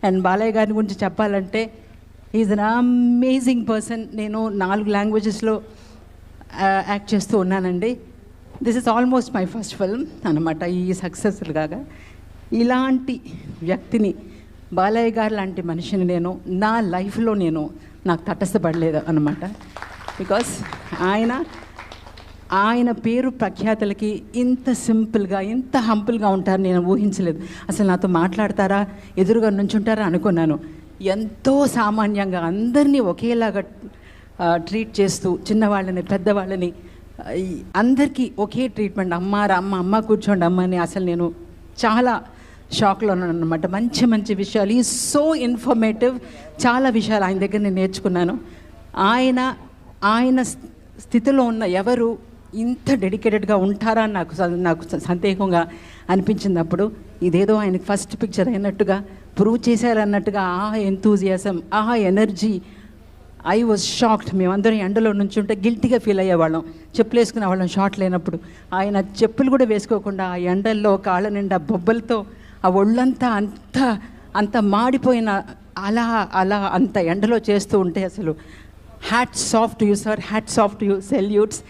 And Balayya గారి గురించి చెప్పాలంటే ఈజ్ అన్ అమేజింగ్ పర్సన్. నేను 4 లాంగ్వేజెస్లో యాక్ట్ చేస్తూ ఉన్నానండి. This is almost my first film అనమాట. ఈ సక్సెస్ఫుల్ కాగా ఇలాంటి వ్యక్తిని, బాలయ్య గారు లాంటి మనిషిని నేను నా లైఫ్లో నాకు తటస్థపడలేదు అనమాట. బికాస్ ఆయన పేరు ప్రఖ్యాతులకి ఇంత సింపుల్గా, ఇంత హంపుల్గా ఉంటారు నేను ఊహించలేదు. అసలు నాతో మాట్లాడతారా, ఎదురుగా నుంచుంటారా అనుకున్నాను. ఎంతో సామాన్యంగా అందరినీ ఒకేలాగా ట్రీట్ చేస్తూ, చిన్నవాళ్ళని పెద్దవాళ్ళని అందరికీ ఒకే ట్రీట్మెంట్. అమ్మ కూర్చోండి అమ్మ అని. అసలు నేను చాలా షాక్లో ఉన్నాను అనమాట. మంచి మంచి విషయాలు, ఈ సో ఇన్ఫర్మేటివ్, చాలా విషయాలు ఆయన దగ్గర నేను నేర్చుకున్నాను. ఆయన స్థితిలో ఉన్న ఎవరు ఇంత డెడికేటెడ్గా ఉంటారా అని నాకు సందేహంగా అనిపించినప్పుడు, ఇదేదో ఆయనకి ఫస్ట్ పిక్చర్ అయినట్టుగా ప్రూవ్ చేశారన్నట్టుగా enthusiasm, energy, I was shocked. మేమందరం ఎండలో నుంచి ఉంటే గిల్టీగా ఫీల్ అయ్యేవాళ్ళం, చెప్పులు వేసుకునే వాళ్ళం షార్ట్ లేనప్పుడు. ఆయన చెప్పులు కూడా వేసుకోకుండా ఆ ఎండల్లో కాళ్ళ నిండా బొబ్బలతో ఆ ఒళ్ళంతా అంత మాడిపోయిన అలా అంత ఎండలో చేస్తూ ఉంటే అసలు hats off to you sir, hats off to you, salutes.